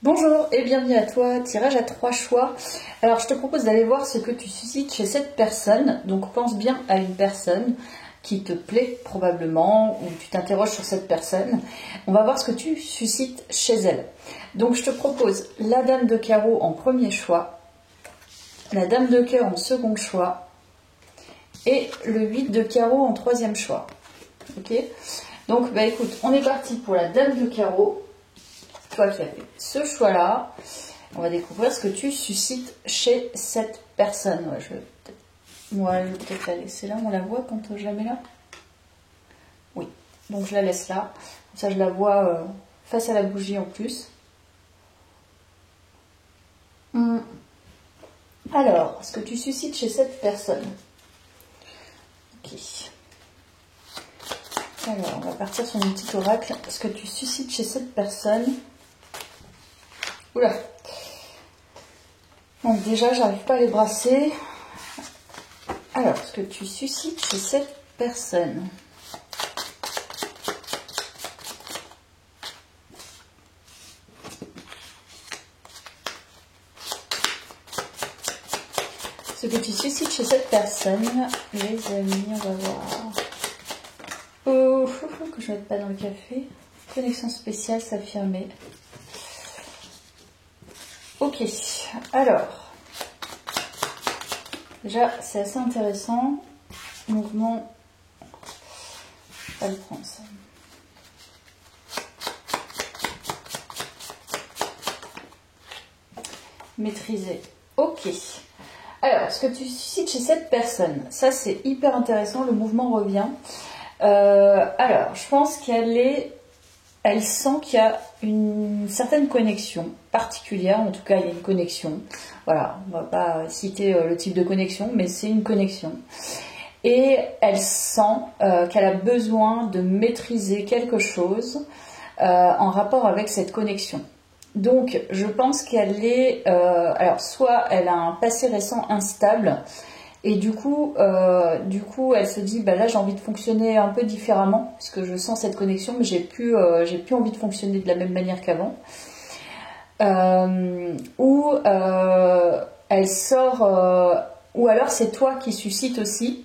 Bonjour et bienvenue à toi, tirage à 3 choix. Alors je te propose d'aller voir ce que tu suscites chez cette personne. Donc pense bien à une personne qui te plaît probablement ou tu t'interroges sur cette personne. On va voir ce que tu suscites chez elle. Donc je te propose la dame de carreau en premier choix, la dame de cœur en second choix et le 8 de carreau en troisième choix. Ok? Donc écoute, on est parti pour la dame de carreau. Toi qui as fait ce choix-là, on va découvrir ce que tu suscites chez cette personne. Ouais, je vais peut-être la laisser là. On la voit quand je la mets là? Oui. Donc je la laisse là. Comme ça, je la vois face à la bougie en plus. Alors, ce que tu suscites chez cette personne. Ok. Alors, on va partir sur une petite oracle. Ce que tu suscites chez cette personne. Oula. Donc déjà, j'arrive pas à les brasser. Alors, ce que tu suscites chez cette personne. Ce que tu suscites chez cette personne, les amis, on va voir. Oh, que je ne mette pas dans le café. Connexion spéciale, s'affirmer. Ok, alors. Déjà, c'est assez intéressant. Mouvement. Je vais le prendre ça. Maîtriser. Ok. Alors, ce que tu suscites chez cette personne, ça c'est hyper intéressant, le mouvement revient. Alors, je pense elle sent qu'il y a une certaine connexion particulière, en tout cas il y a une connexion. Voilà, on va pas citer le type de connexion, mais c'est une connexion. Et elle sent qu'elle a besoin de maîtriser quelque chose en rapport avec cette connexion. Donc, je pense qu'elle est... alors, soit elle a un passé récent instable, et du coup elle se dit, là, j'ai envie de fonctionner un peu différemment, puisque je sens cette connexion, mais j'ai plus envie de fonctionner de la même manière qu'avant. Ou elle sort... ou alors, c'est toi qui suscite aussi,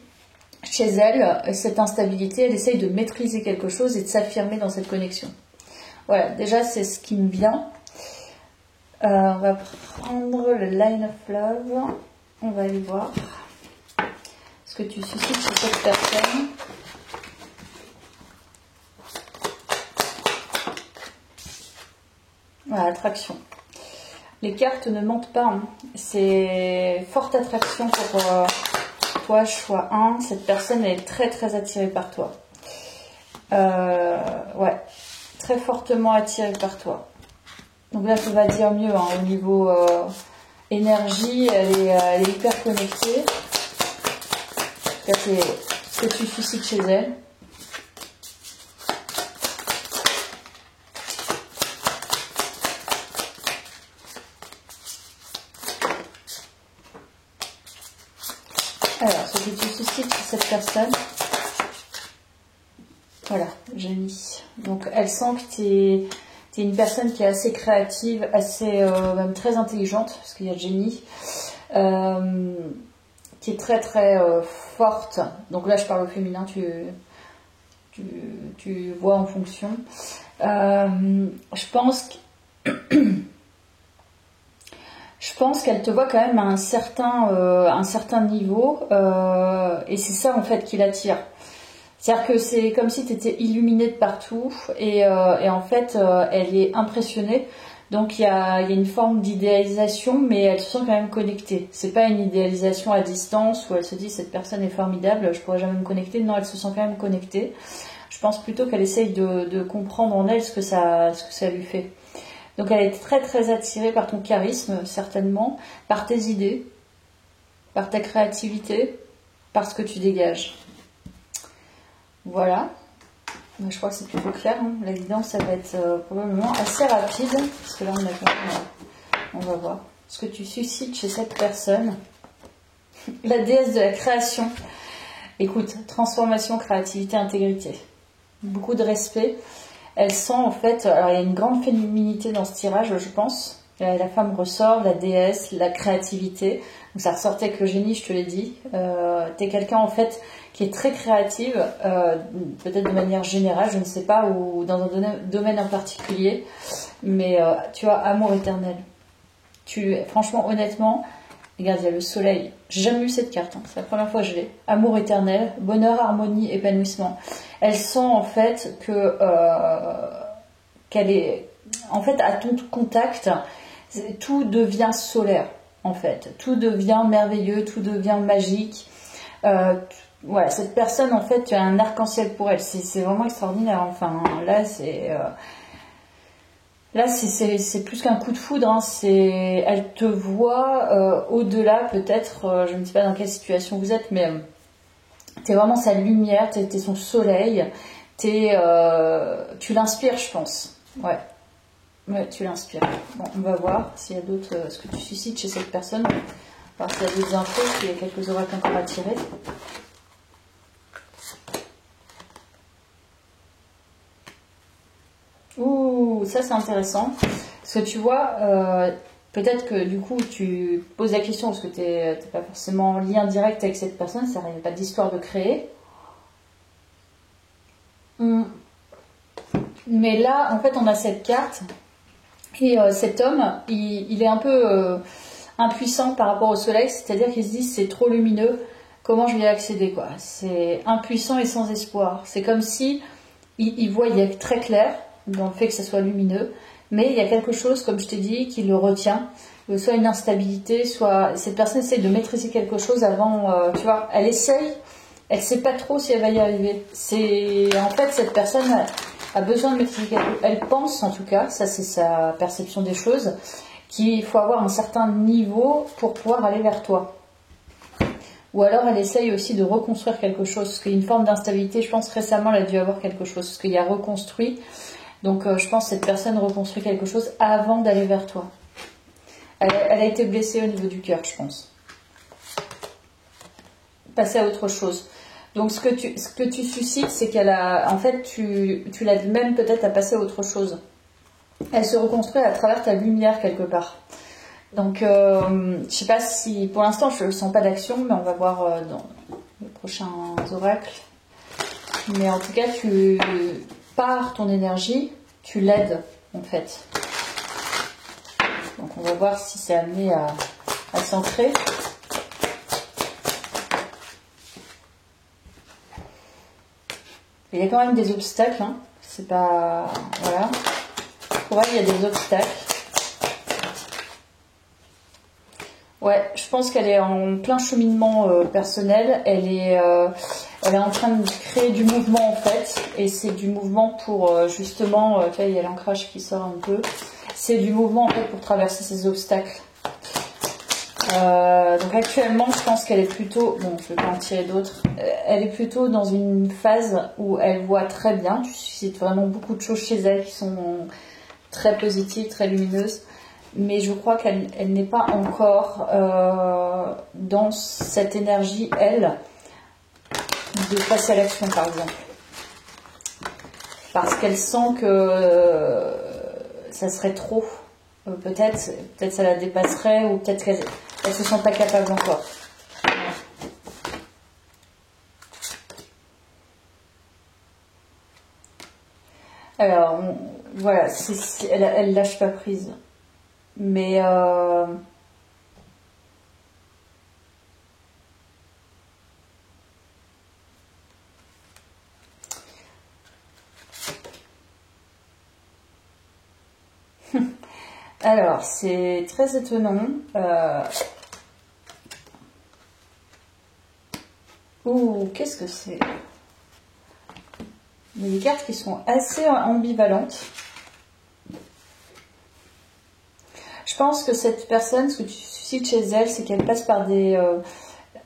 chez elle, cette instabilité. Elle essaye de maîtriser quelque chose et de s'affirmer dans cette connexion. Voilà, déjà, c'est ce qui me vient. On va prendre le Line of Love. On va aller voir ce que tu suscites chez cette personne. Voilà, attraction. Les cartes ne mentent pas. Hein. C'est forte attraction pour toi, choix 1. Cette personne est très très attirée par toi. Ouais, très fortement attirée par toi. Donc là, ça va dire mieux, hein, au niveau énergie, elle est hyper connectée. Là, c'est ce que tu suscites chez elle. Alors, ce que tu suscites chez cette personne. Voilà, j'ai mis. Donc, elle sent que tu es une personne qui est assez créative, assez même très intelligente, parce qu'il y a Jenny, qui est très très forte. Donc là, je parle au féminin, tu vois en fonction. Je pense qu'elle te voit quand même à un certain niveau, et c'est ça en fait qui l'attire. C'est-à-dire que c'est comme si tu étais illuminée de partout et en fait elle est impressionnée. Donc il y a une forme d'idéalisation, mais elle se sent quand même connectée. C'est pas une idéalisation à distance où elle se dit cette personne est formidable, je pourrais jamais me connecter. Non, elle se sent quand même connectée. Je pense plutôt qu'elle essaye de comprendre en elle ce que ça lui fait. Donc elle est très très attirée par ton charisme, certainement, par tes idées, par ta créativité, par ce que tu dégages. Voilà, je crois que c'est plutôt clair. Hein. La guidance, ça va être probablement assez rapide, parce que là, on va voir ce que tu suscites chez cette personne. La déesse de la création. Écoute, transformation, créativité, intégrité. Beaucoup de respect. Elle sent en fait, alors il y a une grande féminité dans ce tirage, je pense. La femme ressort, la déesse, la créativité. Donc ça ressortait avec le génie, je te l'ai dit. T'es quelqu'un en fait qui est très créative, peut-être de manière générale, je ne sais pas, ou dans un domaine en particulier. Mais tu as amour éternel. Franchement, honnêtement, regarde, il y a le soleil. J'ai jamais eu cette carte, hein. C'est la première fois que je l'ai. Amour éternel, bonheur, harmonie, épanouissement. Elle sent en fait qu'elle est, en fait, à ton contact, tout devient solaire, en fait. Tout devient merveilleux, tout devient magique. Voilà, cette personne, en fait, tu as un arc-en-ciel pour elle. C'est vraiment extraordinaire. Enfin, là, c'est plus qu'un coup de foudre. Hein. Elle te voit au-delà, peut-être. Je ne sais pas dans quelle situation vous êtes, mais tu es vraiment sa lumière, tu es son soleil. Tu l'inspires, je pense. Ouais. Ouais, tu l'inspires. Bon, on va voir s'il y a d'autres. Ce que tu suscites chez cette personne. On va voir s'il y a d'autres infos, s'il y a quelques oracles encore à tirer. Ouh, ça c'est intéressant. Parce que tu vois, peut-être que du coup tu poses la question parce que tu n'es pas forcément en lien direct avec cette personne, ça n'arrive pas d'histoire de créer. Mais là, en fait, on a cette carte et cet homme, il est un peu impuissant par rapport au soleil, c'est-à-dire qu'il se dit c'est trop lumineux, comment je vais y accéder quoi. C'est impuissant et sans espoir. C'est comme si il voyait très clair dans le fait que ça soit lumineux, mais il y a quelque chose, comme je t'ai dit, qui le retient, soit une instabilité, soit cette personne essaye de maîtriser quelque chose avant, tu vois, elle essaye, elle sait pas trop si elle va y arriver. En fait, cette personne a besoin de maîtriser quelque chose, elle pense en tout cas, ça c'est sa perception des choses, qu'il faut avoir un certain niveau pour pouvoir aller vers toi. Ou alors elle essaye aussi de reconstruire quelque chose, parce qu'il y a une forme d'instabilité, je pense récemment elle a dû avoir quelque chose, parce qu'il y a reconstruit. Donc je pense que cette personne reconstruit quelque chose avant d'aller vers toi. Elle a été blessée au niveau du cœur, je pense. Passer à autre chose. Donc ce que tu suscites, c'est qu'elle a... En fait, tu l'aides même peut-être à passer à autre chose. Elle se reconstruit à travers ta lumière quelque part. Donc je sais pas si... Pour l'instant, je ne sens pas d'action, mais on va voir dans les prochains oracles. Mais en tout cas, tu pars ton énergie, tu l'aides en fait. Donc on va voir si c'est amené à s'ancrer. Il y a quand même des obstacles, hein. C'est pas... Voilà. Pour elle, il y a des obstacles. Ouais, je pense qu'elle est en plein cheminement personnel. Elle est en train de créer du mouvement en fait. Et c'est du mouvement pour justement... tu vois, il y a l'ancrage qui sort un peu. C'est du mouvement en fait pour traverser ces obstacles. Donc actuellement, je pense qu'elle est plutôt... Bon, je ne vais pas en tirer d'autres. Elle est plutôt dans une phase où elle voit très bien. Tu suscites vraiment beaucoup de choses chez elle qui sont très positives, très lumineuses. Mais je crois qu'elle n'est pas encore dans cette énergie, elle, de passer à l'action, par exemple. Parce qu'elle sent que ça serait trop. Peut-être ça la dépasserait, ou peut-être qu'elle ne se sent pas capable encore. Alors, voilà, elle lâche pas prise. Mais alors, c'est très étonnant. Ouh, qu'est-ce que c'est? Il y a des cartes qui sont assez ambivalentes. Je pense que cette personne, ce que tu suscites chez elle, c'est qu'elle passe par des...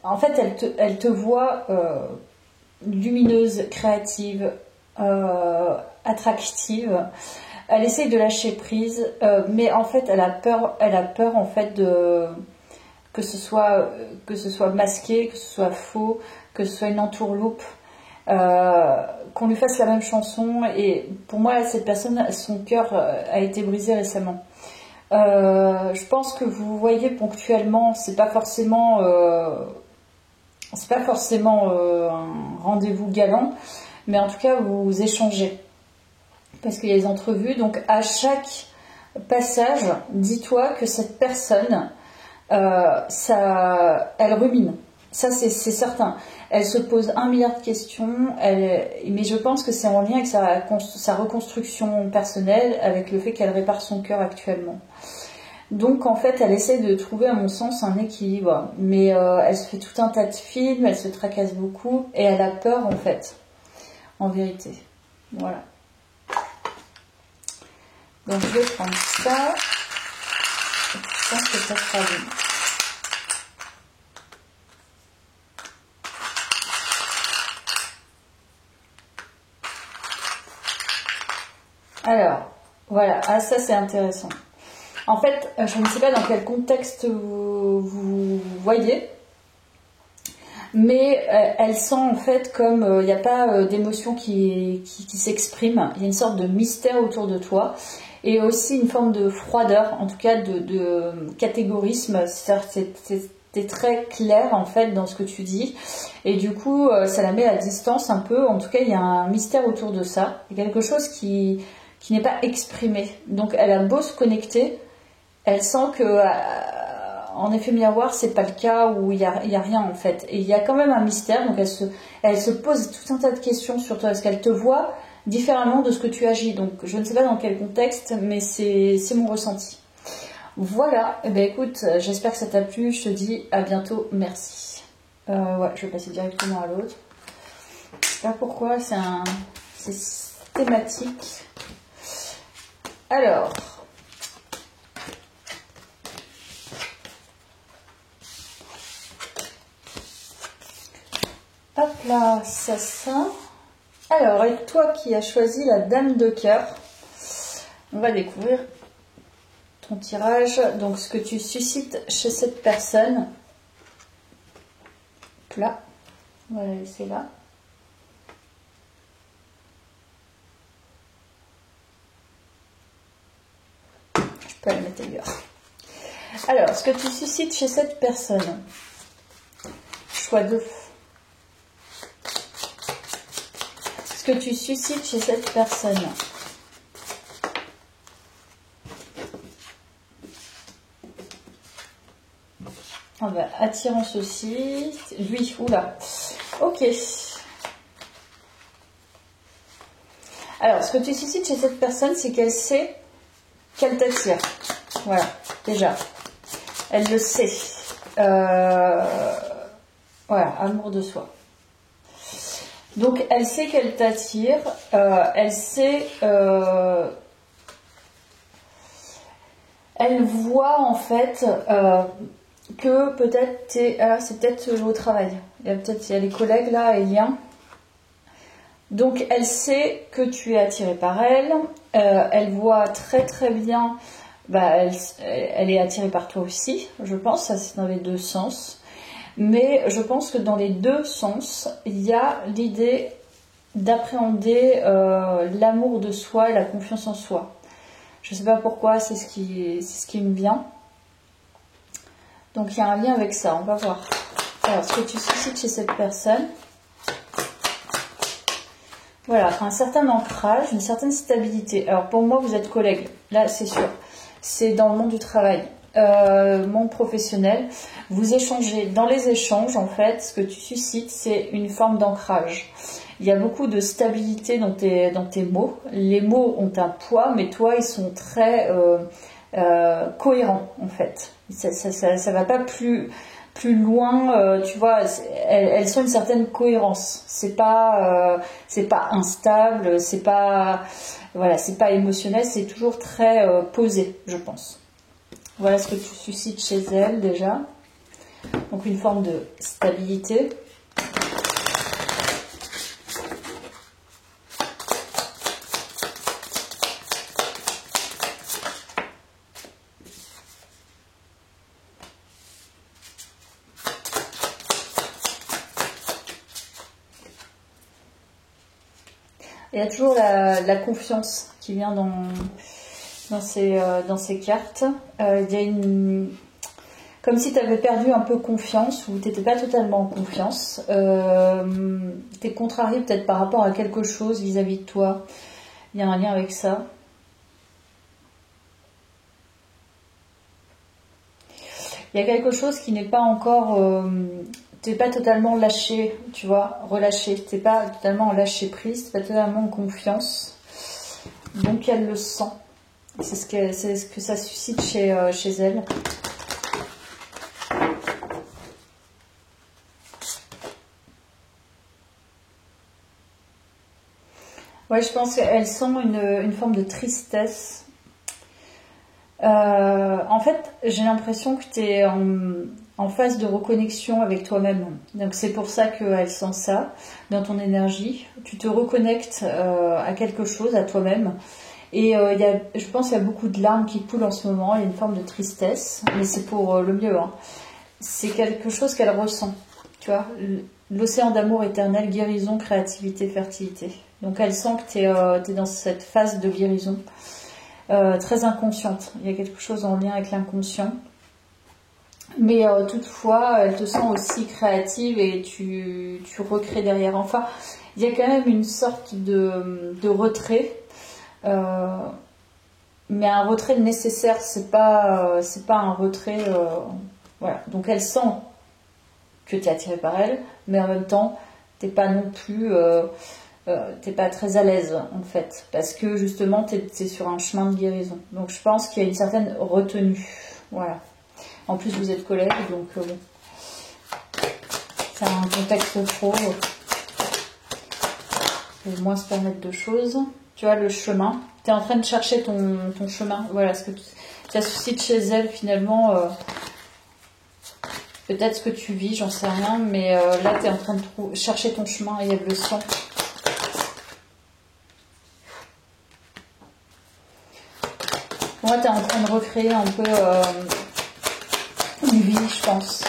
en fait, elle te voit lumineuse, créative, attractive. Elle essaye de lâcher prise, mais en fait, elle a peur en fait que ce soit masqué, que ce soit faux, que ce soit une entourloupe. qu'on lui fasse la même chanson. Et pour moi, cette personne, son cœur a été brisé récemment. Je pense que vous voyez ponctuellement, c'est pas forcément un rendez-vous galant, mais en tout cas vous échangez parce qu'il y a des entrevues. Donc à chaque passage, dis-toi que cette personne, elle rumine. Ça c'est certain. Elle se pose 1 milliard de questions, mais je pense que c'est en lien avec sa reconstruction personnelle, avec le fait qu'elle répare son cœur actuellement. Donc en fait, elle essaie de trouver, à mon sens, un équilibre. Mais elle se fait tout un tas de films, elle se tracasse beaucoup, et elle a peur en fait, en vérité. Voilà. Donc je vais prendre ça. Je pense que ça sera bon. Alors, voilà. Ah, ça c'est intéressant. En fait, je ne sais pas dans quel contexte vous voyez, mais elle sent en fait comme il n'y a pas d'émotion qui s'exprime. Il y a une sorte de mystère autour de toi et aussi une forme de froideur, en tout cas de catégorisme. C'est très clair en fait dans ce que tu dis et du coup ça la met à distance un peu. En tout cas, il y a un mystère autour de ça. Il y a quelque chose qui n'est pas exprimé. Donc elle a beau se connecter, elle sent que, en effet miroir, c'est pas le cas où il y a rien en fait. Et il y a quand même un mystère, donc elle se pose tout un tas de questions sur toi, parce qu'elle te voit différemment de ce que tu agis. Donc je ne sais pas dans quel contexte, mais c'est mon ressenti. Voilà, eh ben, écoute, j'espère que ça t'a plu, je te dis à bientôt, merci. Ouais, je vais passer directement à l'autre. Je sais pas pourquoi, c'est thématique. Alors... Hop là, ça. Alors, et toi qui as choisi la dame de cœur, on va découvrir ton tirage. Donc, ce que tu suscites chez cette personne. Hop là, on va la laisser là. Je peux la mettre ailleurs. Alors, ce que tu suscites chez cette personne. Choix 2. Ce que tu suscites chez cette personne. Ah bah, attirance aussi. Lui, oula. Ok. Alors, ce que tu suscites chez cette personne, c'est qu'elle sait qu'elle t'attire. Voilà, déjà. Elle le sait. Voilà, amour de soi. Donc, elle sait qu'elle t'attire. Elle sait... elle voit, en fait, que peut-être... c'est peut-être au travail. Il y a les collègues, là, et liens. Donc, elle sait que tu es attiré par elle. Elle voit très, très bien... elle est attirée par toi aussi, je pense. Ça, c'est dans les deux sens. Mais je pense que dans les deux sens, il y a l'idée d'appréhender l'amour de soi et la confiance en soi. Je ne sais pas pourquoi, c'est ce qui me vient. Donc il y a un lien avec ça, on va voir. Alors, ce que tu suscites chez cette personne, voilà, un certain ancrage, une certaine stabilité. Alors pour moi, vous êtes collègues, là c'est sûr. C'est dans le monde du travail. Monde professionnel, vous échangez. Dans les échanges, en fait, ce que tu suscites, c'est une forme d'ancrage. Il y a beaucoup de stabilité dans tes mots. Les mots ont un poids, mais toi, ils sont très cohérents, en fait. Ça va pas plus loin, tu vois. Elles sont une certaine cohérence. C'est pas instable, c'est pas émotionnel, c'est toujours très posé, je pense. Voilà ce que tu suscites chez elle déjà. Donc une forme de stabilité. Il y a toujours la confiance qui vient dans ces cartes. Il y a comme si tu avais perdu un peu confiance ou tu n'étais pas totalement en confiance. Tu es contrarié peut-être par rapport à quelque chose vis-à-vis de toi. Il y a un lien avec ça. Il y a quelque chose qui n'est pas encore... t'es pas totalement lâché, tu vois, relâché. T'es pas totalement en lâcher prise, t'es pas totalement en confiance. Donc elle le sent. C'est ce que ça suscite chez elle. Ouais, je pense qu'elle sent une forme de tristesse. En fait, j'ai l'impression que tu es en phase de reconnexion avec toi-même. Donc c'est pour ça qu'elle sent ça dans ton énergie. Tu te reconnectes à quelque chose, à toi-même. Et je pense qu'il y a beaucoup de larmes qui coulent en ce moment. Il y a une forme de tristesse, mais c'est pour le mieux. Hein. C'est quelque chose qu'elle ressent. Tu vois, l'océan d'amour éternel, guérison, créativité, fertilité. Donc elle sent que tu es dans cette phase de guérison. Très inconsciente. Il y a quelque chose en lien avec l'inconscient. Mais toutefois, elle te sent aussi créative et tu recrées derrière. Enfin, il y a quand même une sorte de retrait. Mais un retrait nécessaire, c'est pas un retrait... voilà. Donc elle sent que tu es attiré par elle, mais en même temps, t'es pas non plus... t'es pas très à l'aise en fait, parce que justement t'es sur un chemin de guérison. Donc je pense qu'il y a une certaine retenue. Voilà. En plus vous êtes collègues, donc bon. C'est un contexte pro. Faut moins se permettre de choses. Tu vois, le chemin. T'es en train de chercher ton chemin. Voilà ce que ça suscite chez elle finalement. Peut-être ce que tu vis, j'en sais rien, mais là t'es en train de chercher ton chemin et elle le sent. Moi, tu es en train de recréer un peu une vie, je pense.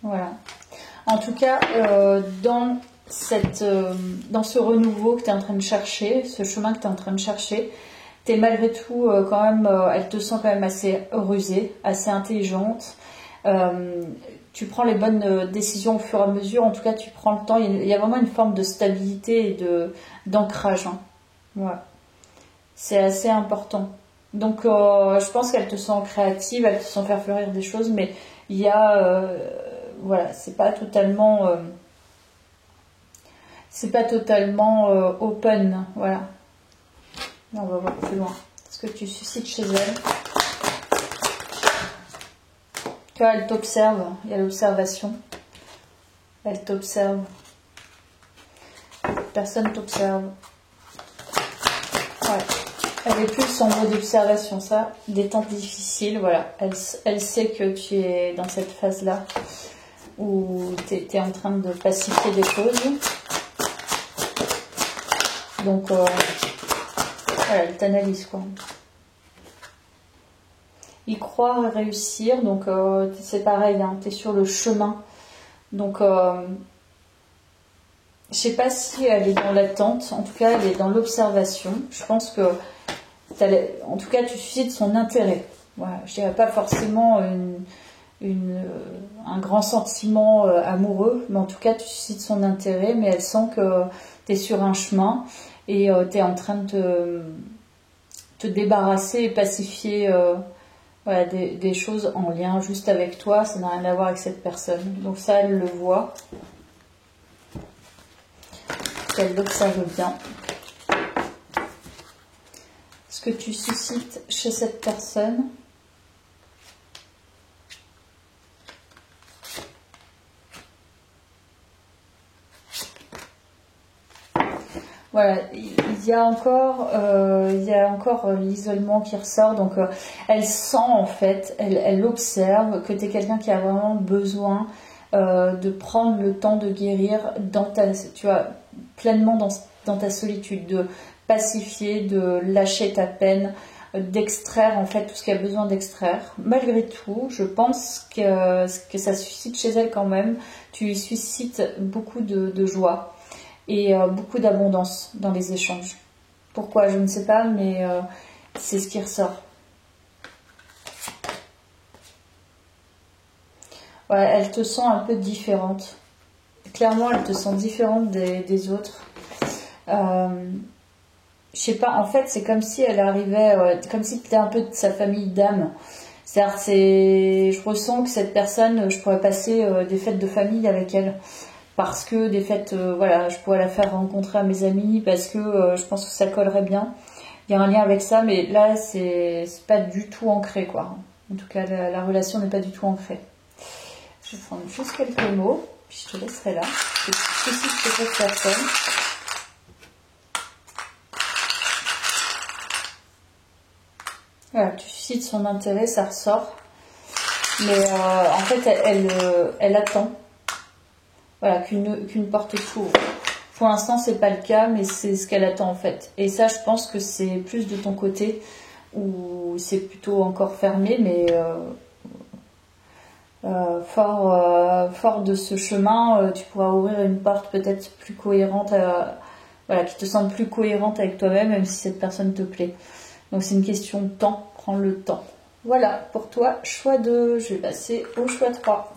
Voilà. En tout cas, dans ce renouveau que tu es en train de chercher, ce chemin que tu es en train de chercher, tu es malgré tout quand même, elle te sent quand même assez rusée, assez intelligente. Tu prends les bonnes décisions au fur et à mesure. En tout cas, tu prends le temps. Il y a vraiment une forme de stabilité et d'ancrage. Hein. Voilà. C'est assez important. Donc je pense qu'elle te sent créative, elle te sent faire fleurir des choses, mais il y a voilà, c'est pas totalement open, voilà. On va voir plus loin ce que tu suscites chez elle. Tu vois, elle t'observe, il y a l'observation. Elle t'observe. Personne t'observe. Ouais. Elle est plus en mode d'observation, ça, des temps difficiles, voilà. Elle sait que tu es dans cette phase-là où tu es en train de pacifier des choses. Donc, voilà, elle t'analyse, quoi. Y croire et réussir, donc c'est pareil, hein, tu es sur le chemin. Donc, je sais pas si elle est dans l'attente, en tout cas, elle est dans l'observation. Je pense que en tout cas, tu suscites son intérêt. Voilà, je dirais pas forcément un grand sentiment amoureux, mais en tout cas, tu suscites son intérêt, mais elle sent que tu es sur un chemin et tu es en train de te débarrasser et pacifier voilà, des choses en lien juste avec toi. Ça n'a rien à voir avec cette personne. Donc ça, elle le voit. Elle l'observe bien. Ce que tu suscites chez cette personne. Voilà, il y a encore l'isolement qui ressort. Donc, elle sent en fait, elle observe que tu es quelqu'un qui a vraiment besoin de prendre le temps de guérir pleinement dans ta solitude, de pacifier, de lâcher ta peine, d'extraire en fait tout ce qu'il y a besoin d'extraire. Malgré tout, je pense que ça suscite chez elle quand même, tu lui suscites beaucoup de joie. et beaucoup d'abondance dans les échanges. Pourquoi, je ne sais pas, mais c'est ce qui ressort. Ouais, elle te sent un peu différente. Clairement, elle te sent différente des autres. Je sais pas, en fait, c'est comme si elle arrivait, comme si tu étais un peu de sa famille d'âme. C'est-à-dire, je ressens que cette personne, je pourrais passer des fêtes de famille avec elle. Parce que des fêtes, voilà, je pourrais la faire rencontrer à mes amis, parce que je pense que ça collerait bien. Il y a un lien avec ça, mais là, c'est pas du tout ancré, quoi. En tout cas, la relation n'est pas du tout ancrée. Je vais prendre juste quelques mots, puis je te laisserai là. Je suscite chez cette personne. Voilà, tu suscites son intérêt, ça ressort. Mais en fait, elle attend. Voilà, qu'une porte s'ouvre. Pour l'instant, c'est pas le cas, mais c'est ce qu'elle attend en fait. Et ça, je pense que c'est plus de ton côté, où c'est plutôt encore fermé, mais fort de ce chemin, tu pourras ouvrir une porte peut-être plus cohérente, voilà, qui te semble plus cohérente avec toi-même, même si cette personne te plaît. Donc c'est une question de temps, prends le temps. Voilà, pour toi, choix 2, je vais passer au choix 3.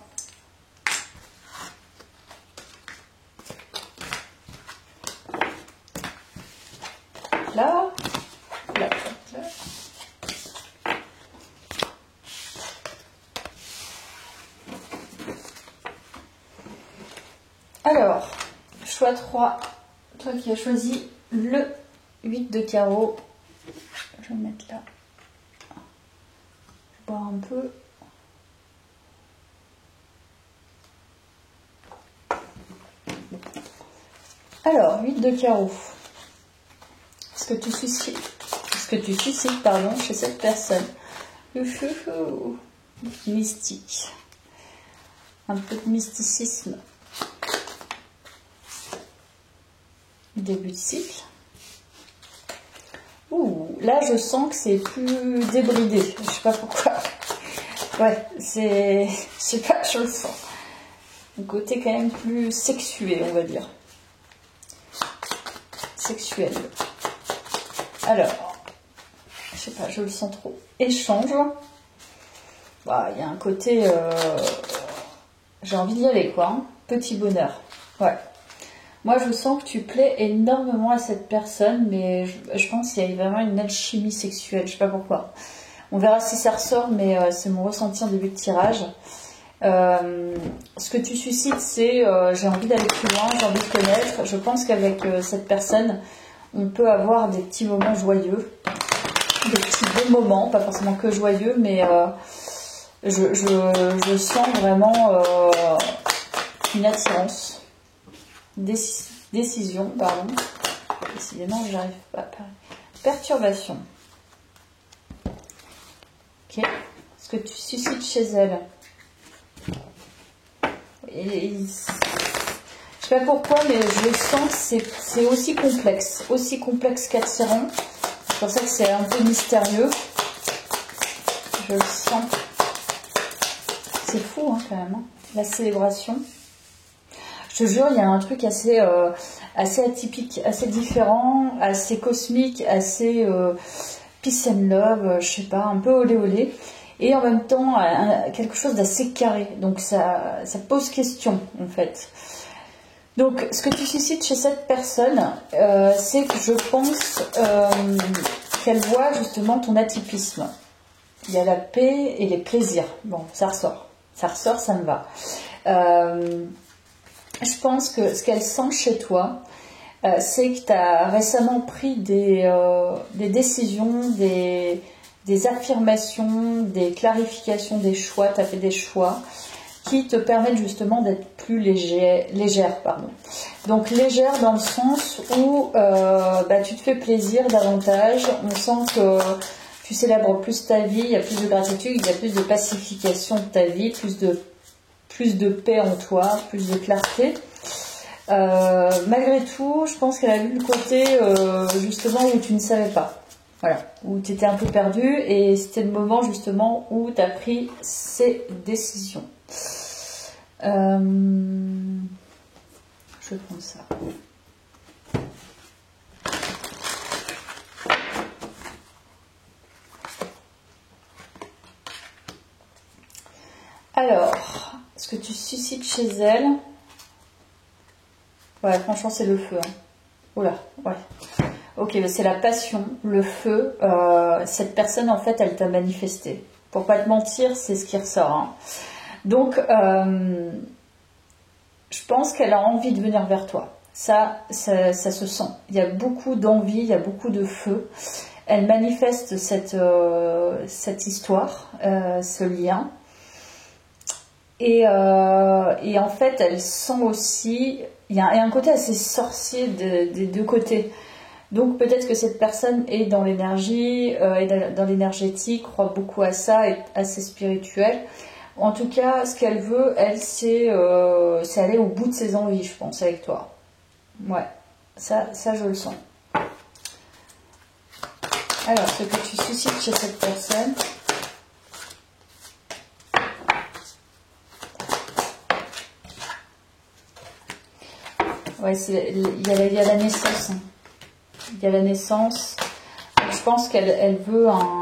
Là. Alors, choix 3, toi qui as choisi le 8 de carreau. Je vais mettre là. Je vais boire un peu. Alors, 8 de carreau. Ce que tu suscites, chez cette personne. Mystique. Un peu de mysticisme. Début de cycle. Ouh, là je sens que c'est plus débridé. Je sais pas pourquoi. Ouais, je sais pas, je le sens. Un côté quand même plus sexué, on va dire. Sexuel. Alors, je sais pas, je le sens trop. Échange. Bah, il y a un côté... j'ai envie d'y aller, quoi. Hein. Petit bonheur. Ouais. Moi, je sens que tu plais énormément à cette personne, mais je pense qu'il y a vraiment une alchimie sexuelle. Je sais pas pourquoi. On verra si ça ressort, mais c'est mon ressenti en début de tirage. Ce que tu suscites, c'est j'ai envie d'aller plus loin, j'ai envie de connaître. Je pense qu'avec cette personne, on peut avoir des petits moments joyeux, des petits beaux moments, pas forcément que joyeux, mais je sens vraiment une attirance. Décision, pardon. Décidément, j'arrive pas à parler. Perturbation. Ok. Ce que tu suscites chez elle. Je sais pas pourquoi, mais je sens que c'est aussi complexe qu'attirant. C'est pour ça que c'est un peu mystérieux. Je le sens. C'est fou, hein, quand même. Hein. La célébration. Je te jure, il y a un truc assez atypique, assez différent, assez cosmique, assez peace and love, je sais pas, un peu olé olé. Et en même temps, quelque chose d'assez carré. Donc ça pose question, en fait. Donc, ce que tu suscites chez cette personne, c'est que je pense qu'elle voit justement ton atypisme. Il y a la paix et les plaisirs. Bon, ça ressort. Ça me va. Je pense que ce qu'elle sent chez toi, c'est que tu as récemment pris des décisions, des affirmations, des clarifications des choix, tu as fait des choix qui te permettent justement d'être plus légère. Pardon. Donc légère dans le sens où tu te fais plaisir davantage, on sent que tu célèbres plus ta vie, il y a plus de gratitude, il y a plus de pacification de ta vie, plus de paix en toi, plus de clarté. Malgré tout, je pense qu'elle a vu le côté justement où tu ne savais pas. Voilà, où tu étais un peu perdu et c'était le moment justement où tu as pris ces décisions. Je vais prendre ça. Alors, ce que tu suscites chez elle... Ouais, franchement, c'est le feu. Hein. Oula, ouais. Ok, c'est la passion, le feu. Cette personne, en fait, elle t'a manifesté. Pour pas te mentir, c'est ce qui ressort. Hein. Donc, je pense qu'elle a envie de venir vers toi. Ça se sent. Il y a beaucoup d'envie, il y a beaucoup de feu. Elle manifeste cette histoire, ce lien. Et en fait, elle sent aussi... Il y a un côté assez sorcier des deux côtés. Donc peut-être que cette personne est dans l'énergie, est dans l'énergétique, croit beaucoup à ça, est assez spirituelle. En tout cas, ce qu'elle veut, elle, c'est aller au bout de ses envies, je pense, avec toi. Ouais, ça je le sens. Alors, ce que tu suscites chez cette personne... Ouais, il y a la naissance. Hein. Il y a la naissance. Je pense qu'elle veut un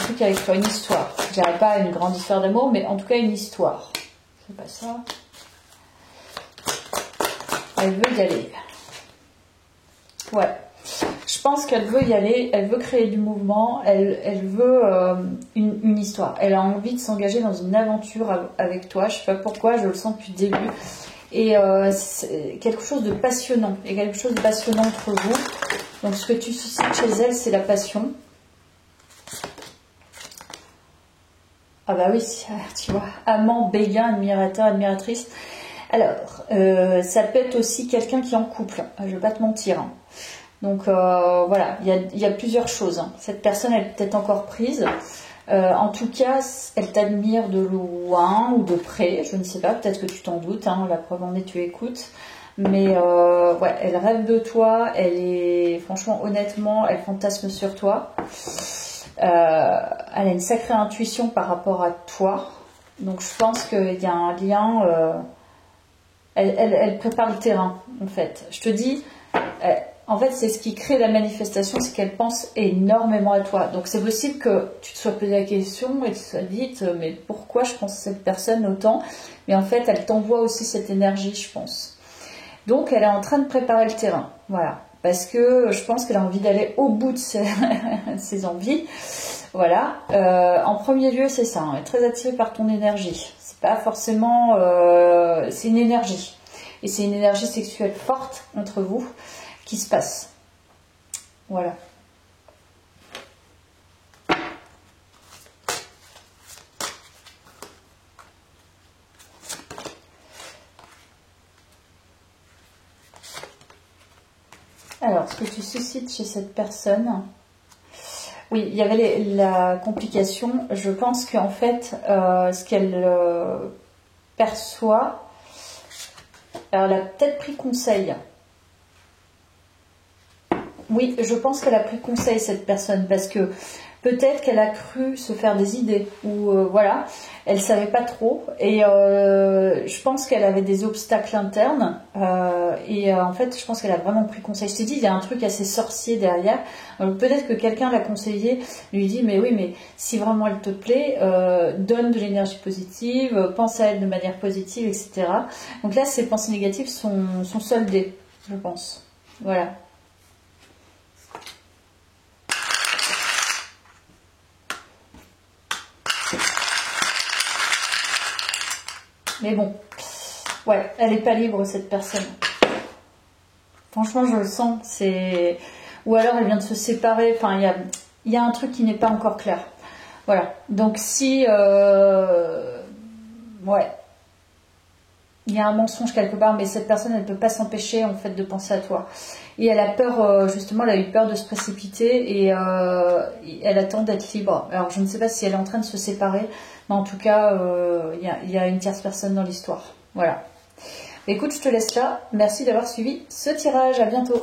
truc avec toi, une histoire. Je dirais pas une grande histoire d'amour, mais en tout cas une histoire. C'est pas ça. Elle veut y aller. Ouais. Je pense qu'elle veut y aller, elle veut créer du mouvement, elle veut une histoire. Elle a envie de s'engager dans une aventure avec toi. Je sais pas pourquoi, je le sens depuis le début. Et c'est quelque chose de passionnant. Il y a quelque chose de passionnant entre vous. Donc ce que tu suscites chez elle, c'est la passion. Ah bah oui, tu vois. Amant, béguin, admirateur, admiratrice. Alors, ça peut être aussi quelqu'un qui est en couple. Je vais pas te mentir. Hein. Donc voilà, il y a plusieurs choses. Hein. Cette personne, elle est peut-être encore prise. En tout cas, elle t'admire de loin ou de près, je ne sais pas, peut-être que tu t'en doutes, hein, la preuve en est tu écoutes. Mais ouais, elle rêve de toi, elle est, franchement, honnêtement, elle fantasme sur toi. Elle a une sacrée intuition par rapport à toi. Donc je pense qu'il y a un lien, elle prépare le terrain, en fait. Je te dis... en fait, c'est ce qui crée la manifestation, c'est qu'elle pense énormément à toi. Donc, c'est possible que tu te sois posé la question et que tu te sois dit, mais pourquoi je pense à cette personne autant? Mais en fait, elle t'envoie aussi cette énergie, je pense. Donc, elle est en train de préparer le terrain. Voilà. Parce que je pense qu'elle a envie d'aller au bout de ses envies. Voilà. En premier lieu, c'est ça. Elle est très attirée par ton énergie. C'est pas forcément... c'est une énergie. Et c'est une énergie sexuelle forte entre vous. Qui se passe. Voilà. Alors, ce que tu suscites chez cette personne, oui, il y avait la complication. Je pense qu'en fait, ce qu'elle perçoit, alors elle a peut-être pris conseil. Oui, je pense qu'elle a pris conseil, cette personne, parce que peut-être qu'elle a cru se faire des idées, ou voilà, elle savait pas trop, et je pense qu'elle avait des obstacles internes, et en fait, je pense qu'elle a vraiment pris conseil. Je t'ai dit, il y a un truc assez sorcier derrière, peut-être que quelqu'un l'a conseillé, lui dit, mais oui, mais si vraiment elle te plaît, donne de l'énergie positive, pense à elle de manière positive, etc. Donc là, ces pensées négatives sont soldées, je pense. Voilà. Mais bon, ouais, elle n'est pas libre, cette personne. Franchement, je le sens. C'est... Ou alors, elle vient de se séparer. Enfin, il y a un truc qui n'est pas encore clair. Voilà. Donc, si... ouais. Il y a un mensonge quelque part, mais cette personne, elle ne peut pas s'empêcher, en fait, de penser à toi. Et elle a peur, justement, elle a eu peur de se précipiter et elle attend d'être libre. Alors, je ne sais pas si elle est en train de se séparer, mais en tout cas, il y a une tierce personne dans l'histoire. Voilà. Écoute, je te laisse là. Merci d'avoir suivi ce tirage. À bientôt.